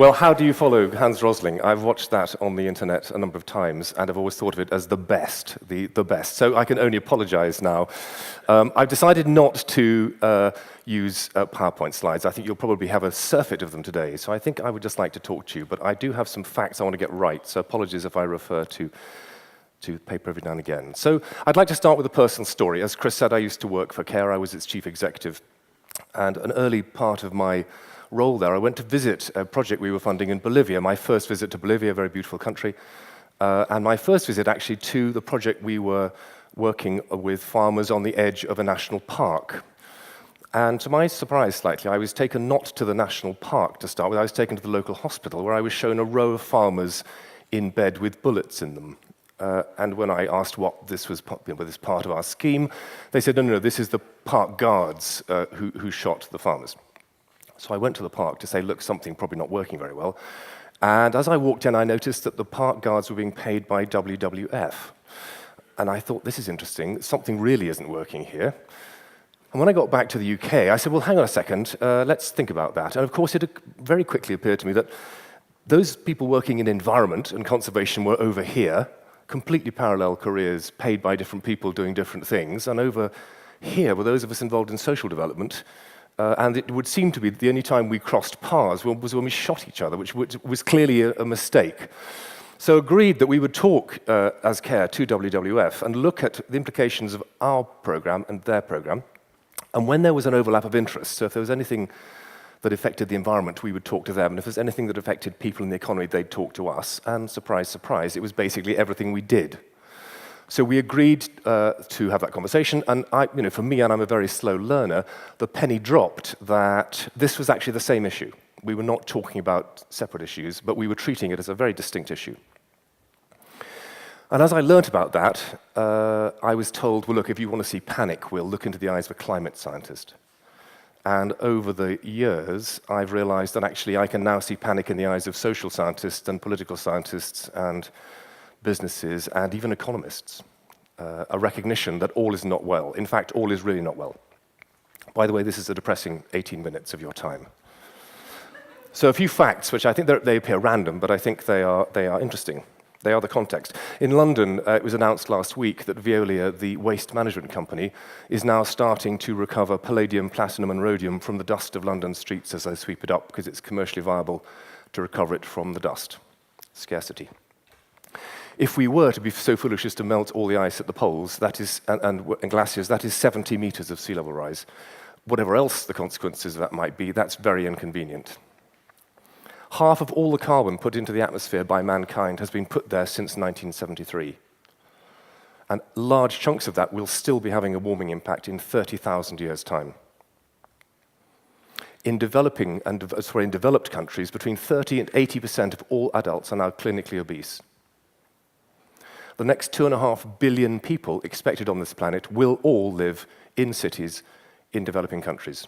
Well, how do you follow Hans Rosling? I've watched that on the internet a number of times, and I've always thought of it as the best, the best. So I can only apologize now. I've decided not to use PowerPoint slides. I think you'll probably have a surfeit of them today, so I think I would just like to talk to you, but I do have some facts I want to get right, so apologies if I refer to paper every now and again. So I'd like to start with a personal story. As Chris said, I used to work for CARE. I was its chief executive, and an early part of my role there, I went to visit a project we were funding in Bolivia, my first visit to Bolivia, a very beautiful country, and my first visit actually to the project we were working with farmers on the edge of a national park. And to my surprise slightly, I was taken not to the national park to start with, I was taken to the local hospital where I was shown a row of farmers in bed with bullets in them. And when I asked what this was part of our scheme, they said, no, this is the park guards who shot the farmers. So I went to the park to say, look, something probably not working very well. And as I walked in, I noticed that the park guards were being paid by WWF. And I thought, this is interesting. Something really isn't working here. And when I got back to the UK, I said, well, hang on a second. Let's think about that. And of course, it very quickly appeared to me that those people working in environment and conservation were over here, completely parallel careers, paid by different people doing different things. And over here were those of us involved in social development. And it would seem to be the only time we crossed paths was when we shot each other, which was clearly a mistake. So agreed that we would talk as CARE to WWF and look at the implications of our program and their program. And when there was an overlap of interest, so if there was anything that affected the environment, we would talk to them. And if there's anything that affected people in the economy, they'd talk to us. And surprise, surprise, it was basically everything we did. So we agreed to have that conversation, and for me, and I'm a very slow learner, the penny dropped that this was actually the same issue. We were not talking about separate issues, but we were treating it as a very distinct issue. And as I learned about that, I was told, well, look, if you want to see panic, we'll look into the eyes of a climate scientist. And over the years, I've realized that actually I can now see panic in the eyes of social scientists and political scientists and businesses, and even economists, a recognition that all is not well. In fact, all is really not well. By the way, this is a depressing 18 minutes of your time. So a few facts, which I think they appear random, but I think they are interesting. They are the context. In London, it was announced last week that Veolia, the waste management company, is now starting to recover palladium, platinum, and rhodium from the dust of London streets as they sweep it up, because it's commercially viable to recover it from the dust. Scarcity. If we were to be so foolish as to melt all the ice at the poles, and glaciers, that is 70 meters of sea level rise. Whatever else the consequences of that might be, that's very inconvenient. Half of all the carbon put into the atmosphere by mankind has been put there since 1973. And large chunks of that will still be having a warming impact in 30,000 years' time. In developed countries, between 30 and 80% of all adults are now clinically obese. The next 2.5 billion people expected on this planet will all live in cities in developing countries.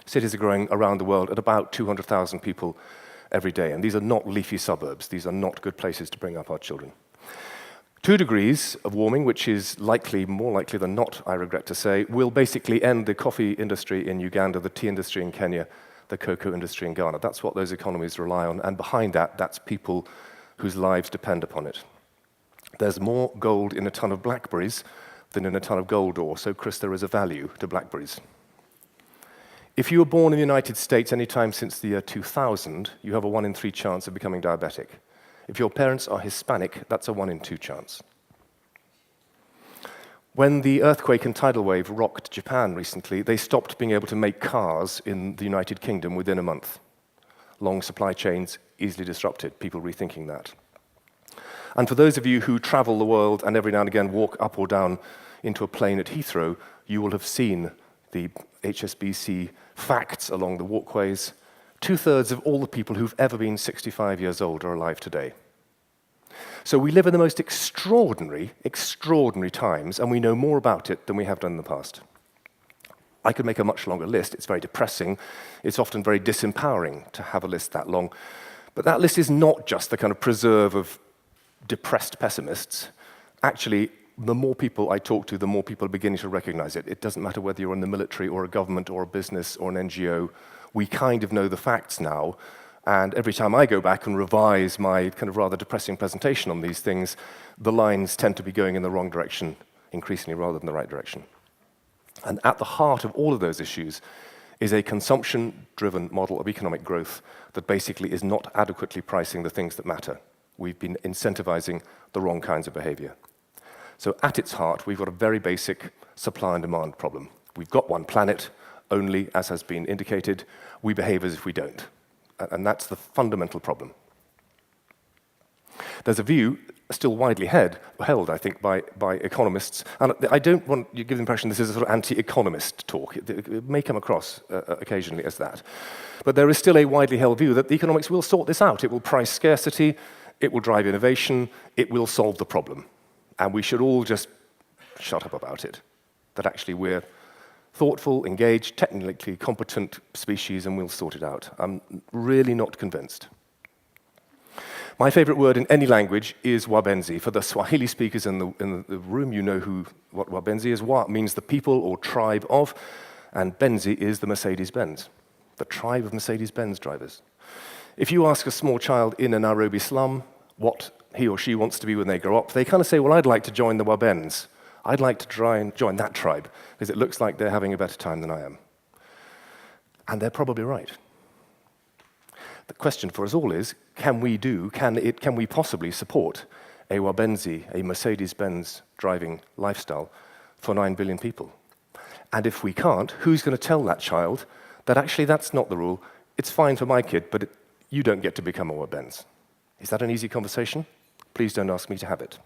Cities are growing around the world at about 200,000 people every day, and these are not leafy suburbs. These are not good places to bring up our children. 2 degrees of warming, which is more likely than not, I regret to say, will basically end the coffee industry in Uganda, the tea industry in Kenya, the cocoa industry in Ghana. That's what those economies rely on, and behind that, that's people whose lives depend upon it. There's more gold in a ton of blackberries than in a ton of gold ore, so, Chris, there is a value to blackberries. If you were born in the United States any time since the year 2000, you have a 1 in 3 chance of becoming diabetic. If your parents are Hispanic, that's a 1 in 2 chance. When the earthquake and tidal wave rocked Japan recently, they stopped being able to make cars in the United Kingdom within a month. Long supply chains, easily disrupted, people rethinking that. And for those of you who travel the world and every now and again walk up or down into a plane at Heathrow, you will have seen the HSBC facts along the walkways. 2/3 of all the people who've ever been 65 years old are alive today. So we live in the most extraordinary times, and we know more about it than we have done in the past. I could make a much longer list. It's very depressing. It's often very disempowering to have a list that long. But that list is not just the kind of preserve of depressed pessimists. Actually, the more people I talk to, the more people are beginning to recognize it. It doesn't matter whether you're in the military or a government or a business or an NGO. We kind of know the facts now, And every time I go back and revise my kind of rather depressing presentation on these things, the lines tend to be going in the wrong direction increasingly rather than the right direction. And at the heart of all of those issues is a consumption-driven model of economic growth that basically is not adequately pricing the things that matter. We've been incentivizing the wrong kinds of behavior. So at its heart, we've got a very basic supply and demand problem. We've got one planet, only, as has been indicated, we behave as if we don't. And that's the fundamental problem. There's a view still widely held, I think, by economists, and I don't want you to give the impression this is a sort of anti-economist talk. It may come across occasionally as that. But there is still a widely held view that the economics will sort this out. It will price scarcity, it will drive innovation, it will solve the problem. And we should all just shut up about it. That actually we're thoughtful, engaged, technically competent species, and we'll sort it out. I'm really not convinced. My favorite word in any language is wabenzi. For the Swahili speakers in the room, you know what wabenzi is. Wa means the people or tribe of, and Benzi is the Mercedes-Benz, the tribe of Mercedes-Benz drivers. If you ask a small child in a Nairobi slum what he or she wants to be when they grow up, they kind of say, well, I'd like to join the Wabens. I'd like to try and join that tribe, because it looks like they're having a better time than I am. And they're probably right. The question for us all is, can we possibly support a Wabenzi, a Mercedes-Benz driving lifestyle for 9 billion people? And if we can't, who's going to tell that child that actually that's not the rule, it's fine for my kid, but you don't get to become a Wabenz? Is that an easy conversation? Please don't ask me to have it.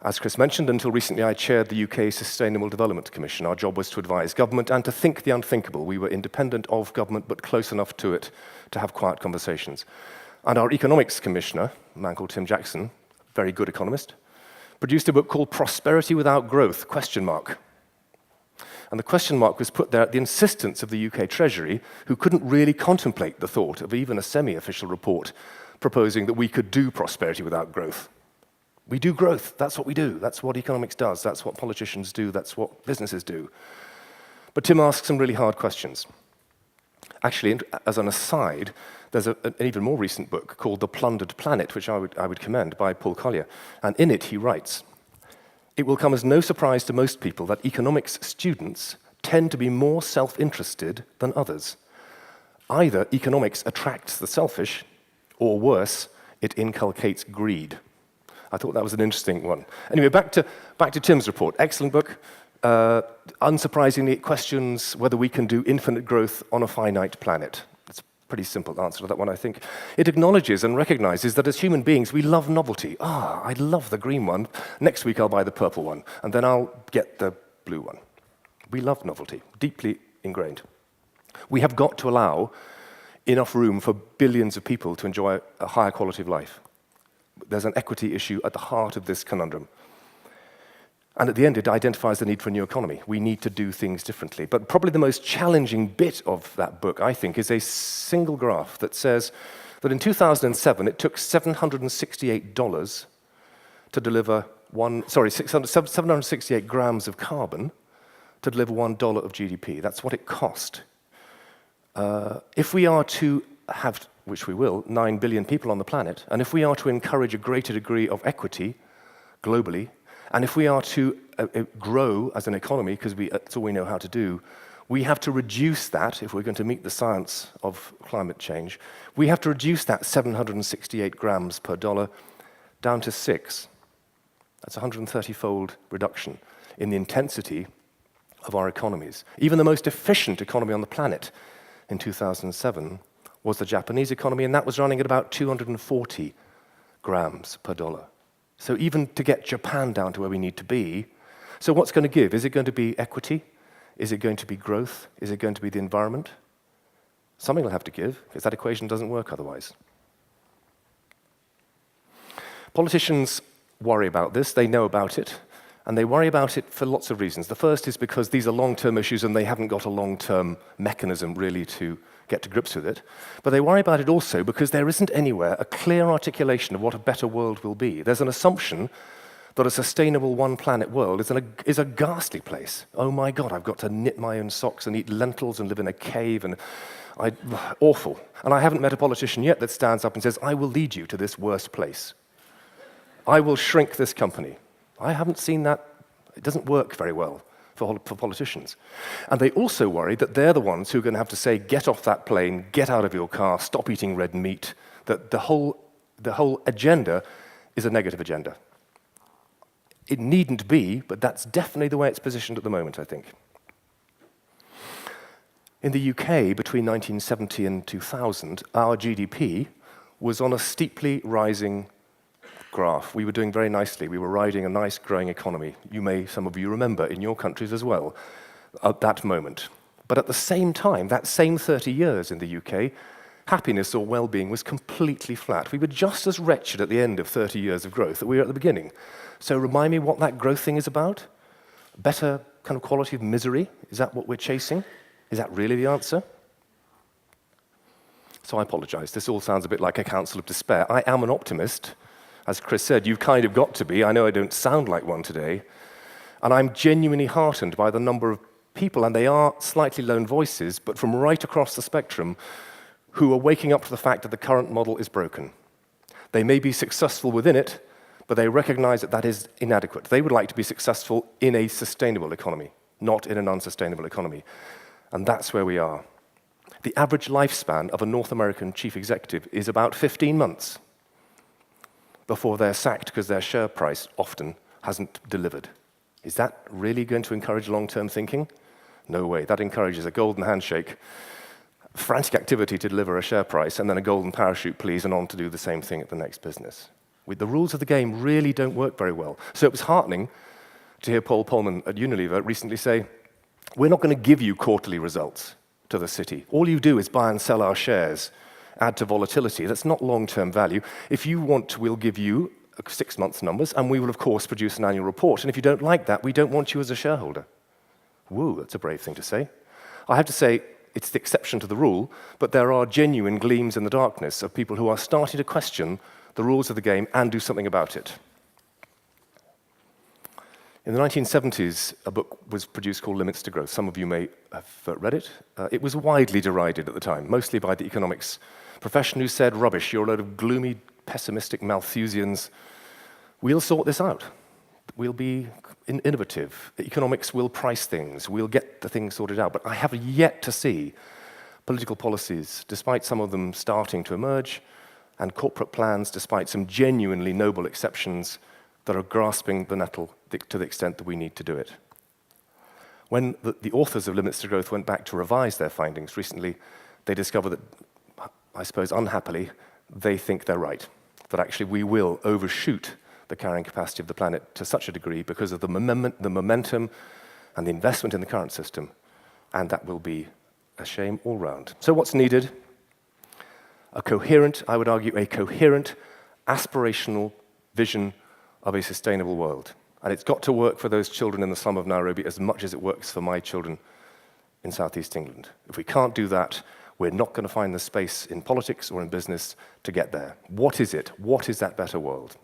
As Chris mentioned, until recently I chaired the UK Sustainable Development Commission. Our job was to advise government and to think the unthinkable. We were independent of government, but close enough to it to have quiet conversations. And our economics commissioner, a man called Tim Jackson, very good economist, produced a book called Prosperity Without Growth, ? And the question mark was put there at the insistence of the UK Treasury, who couldn't really contemplate the thought of even a semi-official report proposing that we could do prosperity without growth. We do growth, that's what we do, that's what economics does, that's what politicians do, that's what businesses do. But Tim asks some really hard questions. Actually, as an aside, there's an even more recent book called The Plundered Planet, which I would commend, by Paul Collier. And in it, he writes, "It will come as no surprise to most people that economics students tend to be more self-interested than others. Either economics attracts the selfish, or worse, it inculcates greed." I thought that was an interesting one. Anyway, back to Tim's report. Excellent book. Unsurprisingly, it questions whether we can do infinite growth on a finite planet. It's a pretty simple answer to that one, I think. It acknowledges and recognizes that as human beings, we love novelty. I love the green one. Next week, I'll buy the purple one, and then I'll get the blue one. We love novelty, deeply ingrained. We have got to allow enough room for billions of people to enjoy a higher quality of life. There's an equity issue at the heart of this conundrum. And at the end, it identifies the need for a new economy. We need to do things differently. But probably the most challenging bit of that book, I think, is a single graph that says that in 2007, it took $768 to deliver 768 grams of carbon to deliver $1 of GDP. That's what it cost. If we are to have, which we will, 9 billion people on the planet, and if we are to encourage a greater degree of equity globally, and if we are to grow as an economy, because that's all we know how to do, we have to reduce that, if we're going to meet the science of climate change, we have to reduce that 768 grams per dollar down to 6. That's a 130-fold reduction in the intensity of our economies. Even the most efficient economy on the planet in 2007 was the Japanese economy, and that was running at about 240 grams per dollar. So even to get Japan down to where we need to be, so what's going to give? Is it going to be equity? Is it going to be growth? Is it going to be the environment? Something will have to give, because that equation doesn't work otherwise. Politicians worry about this, they know about it, and they worry about it for lots of reasons. The first is because these are long-term issues and they haven't got a long-term mechanism really to get to grips with it. But they worry about it also because there isn't anywhere a clear articulation of what a better world will be. There's an assumption that a sustainable one-planet world is a ghastly place. Oh my God, I've got to knit my own socks and eat lentils and live in a cave, and awful. And I haven't met a politician yet that stands up and says, I will lead you to this worst place. I will shrink this company. I haven't seen that. It doesn't work very well for politicians. And they also worry that they're the ones who are going to have to say, get off that plane, get out of your car, stop eating red meat, that the whole agenda is a negative agenda. It needn't be, but that's definitely the way it's positioned at the moment, I think. In the UK, between 1970 and 2000, our GDP was on a steeply rising graph. We were doing very nicely. We were riding a nice growing economy. Some of you remember, in your countries as well, at that moment. But at the same time, that same 30 years in the UK, happiness or well-being was completely flat. We were just as wretched at the end of 30 years of growth that we were at the beginning. So remind me what that growth thing is about? Better kind of quality of misery? Is that what we're chasing? Is that really the answer? So I apologize. This all sounds a bit like a counsel of despair. I am an optimist. As Chris said, you've kind of got to be. I know I don't sound like one today. And I'm genuinely heartened by the number of people, and they are slightly lone voices, but from right across the spectrum, who are waking up to the fact that the current model is broken. They may be successful within it, but they recognize that that is inadequate. They would like to be successful in a sustainable economy, not in an unsustainable economy. And that's where we are. The average lifespan of a North American chief executive is about 15 months before they're sacked because their share price often hasn't delivered. Is that really going to encourage long-term thinking? No way. That encourages a golden handshake, frantic activity to deliver a share price, and then a golden parachute, please, and on to do the same thing at the next business. The rules of the game really don't work very well. So it was heartening to hear Paul Polman at Unilever recently say, we're not going to give you quarterly results to the city. All you do is buy and sell our shares, add to volatility. That's not long-term value. If you want, we'll give you 6 months' numbers, and we will, of course, produce an annual report. And if you don't like that, we don't want you as a shareholder. Woo, that's a brave thing to say. I have to say, it's the exception to the rule, but there are genuine gleams in the darkness of people who are starting to question the rules of the game and do something about it. In the 1970s, a book was produced called Limits to Growth. Some of you may have read it. It was widely derided at the time, mostly by the economics profession who said, rubbish, you're a load of gloomy, pessimistic Malthusians. We'll sort this out. We'll be innovative. Economics will price things. We'll get the things sorted out. But I have yet to see political policies, despite some of them starting to emerge, and corporate plans, despite some genuinely noble exceptions, that are grasping the nettle to the extent that we need to do it. When the authors of Limits to Growth went back to revise their findings recently, they discovered that, I suppose unhappily, they think they're right, that actually we will overshoot the carrying capacity of the planet to such a degree because of the momentum and the investment in the current system, and that will be a shame all round. So what's needed? A coherent, I would argue, a coherent, aspirational vision of a sustainable world. And it's got to work for those children in the slum of Nairobi as much as it works for my children in southeast England. If we can't do that, we're not going to find the space in politics or in business to get there. What is it? What is that better world?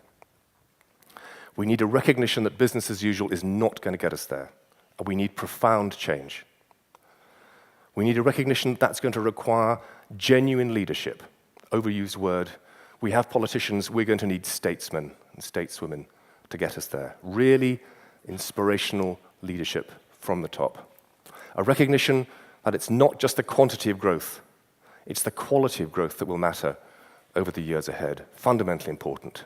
We need a recognition that business as usual is not going to get us there. And we need profound change. We need a recognition that that's going to require genuine leadership. Overused word. We have politicians, we're going to need statesmen and stateswomen to get us there. Really inspirational leadership from the top. A recognition that it's not just the quantity of growth, it's the quality of growth that will matter over the years ahead. Fundamentally important.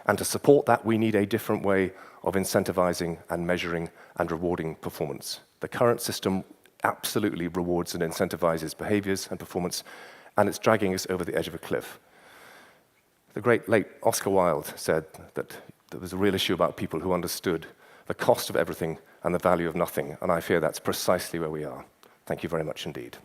And to support that, we need a different way of incentivizing and measuring and rewarding performance. The current system absolutely rewards and incentivizes behaviors and performance, and it's dragging us over the edge of a cliff. The great late Oscar Wilde said that there was a real issue about people who understood the cost of everything and the value of nothing, and I fear that's precisely where we are. Thank you very much indeed.